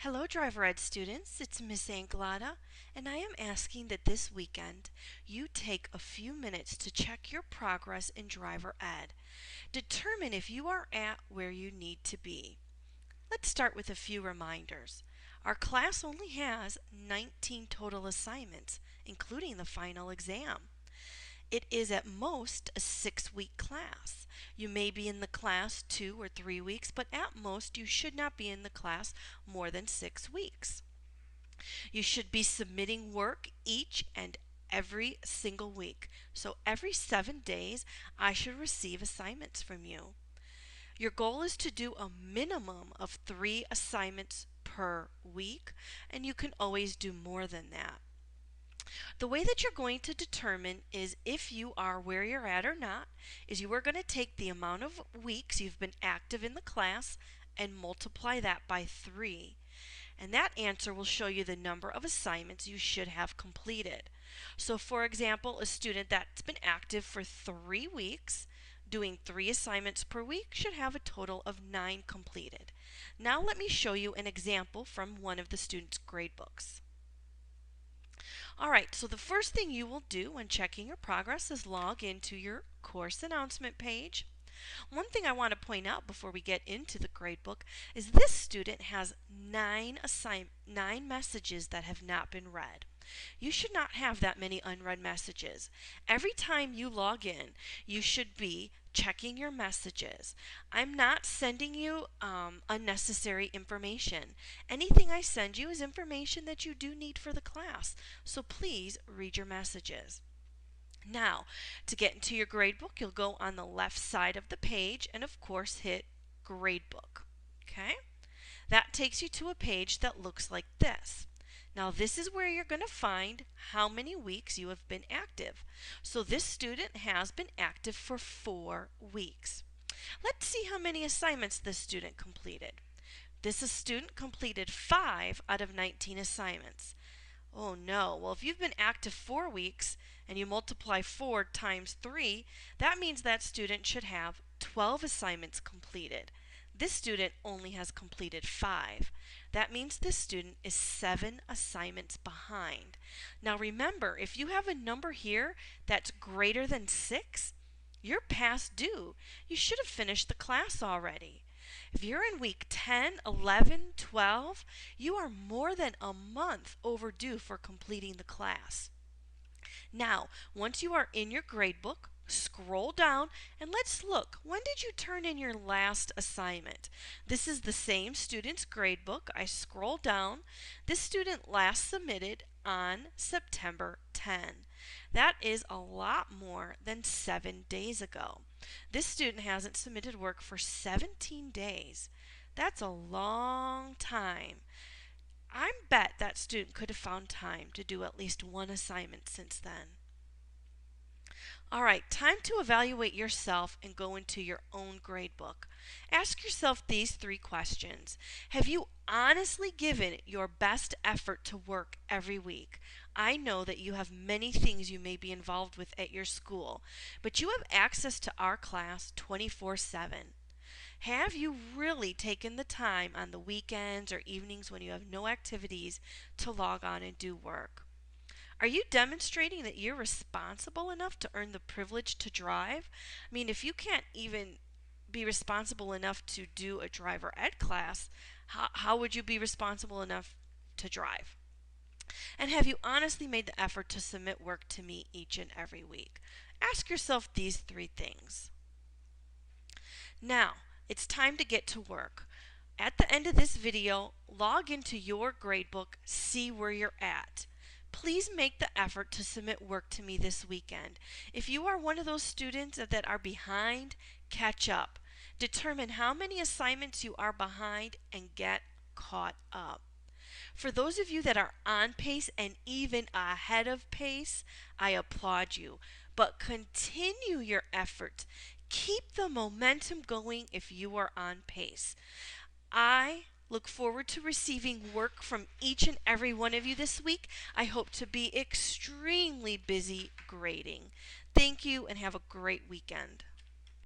Hello, Driver Ed students. It's Miss Anglada, and I am asking that this weekend you take a few minutes to check your progress in Driver Ed. Determine if you are at where you need to be. Let's start with a few reminders. Our class only has 19 total assignments, including the final exam. It is at most a 6-week class. You may be in the class 2 or 3 weeks, but at most you should not be in the class more than 6 weeks. You should be submitting work each and every single week. So every 7 days, I should receive assignments from you. Your goal is to do a minimum of 3 assignments per week, and you can always do more than that. The way that you're going to determine is if you are where you're at or not, is you are going to take the amount of weeks you've been active in the class and multiply that by 3. And that answer will show you the number of assignments you should have completed. So for example, a student that's been active for 3 weeks, doing 3 assignments per week, should have a total of 9 completed. Now let me show you an example from one of the students' gradebooks. Alright, so the first thing you will do when checking your progress is log into your course announcement page. One thing I want to point out before we get into the gradebook is this student has 9 messages that have not been read. You should not have that many unread messages. Every time you log in, you should be checking your messages. I'm not sending you unnecessary information. Anything I send you is information that you do need for the class. So please read your messages. Now, to get into your gradebook, you'll go on the left side of the page and of course hit Gradebook. Okay? That takes you to a page that looks like this. Now this is where you're going to find how many weeks you have been active. So this student has been active for 4 weeks. Let's see how many assignments this student completed. This student completed 5 out of 19 assignments. Oh no, well if you've been active 4 weeks and you multiply 4 times 3, that means that student should have 12 assignments completed. This student only has completed 5. That means this student is 7 assignments behind. Now remember, if you have a number here that's greater than 6, you're past due. You should have finished the class already. If you're in week 10, 11, 12, you are more than a month overdue for completing the class. Now, once you are in your gradebook, scroll down and let's look. When did you turn in your last assignment? This is the same student's gradebook. I scroll down. This student last submitted on September 10. That is a lot more than 7 days ago. This student hasn't submitted work for 17 days. That's a long time. I bet that student could have found time to do at least 1 assignment since then. Alright, time to evaluate yourself and go into your own gradebook. Ask yourself these 3 questions. Have you honestly given your best effort to work every week? I know that you have many things you may be involved with at your school, but you have access to our class 24/7. Have you really taken the time on the weekends or evenings when you have no activities to log on and do work? Are you demonstrating that you're responsible enough to earn the privilege to drive? I mean, if you can't even be responsible enough to do a driver ed class, how would you be responsible enough to drive? And have you honestly made the effort to submit work to me each and every week? Ask yourself these 3 things. Now, it's time to get to work. At the end of this video, log into your gradebook, see where you're at. Please make the effort to submit work to me this weekend. If you are one of those students that are behind, catch up. Determine how many assignments you are behind and get caught up. For those of you that are on pace and even ahead of pace, I applaud you. But continue your efforts. Keep the momentum going if you are on pace. I look forward to receiving work from each and every one of you this week. I hope to be extremely busy grading. Thank you and have a great weekend.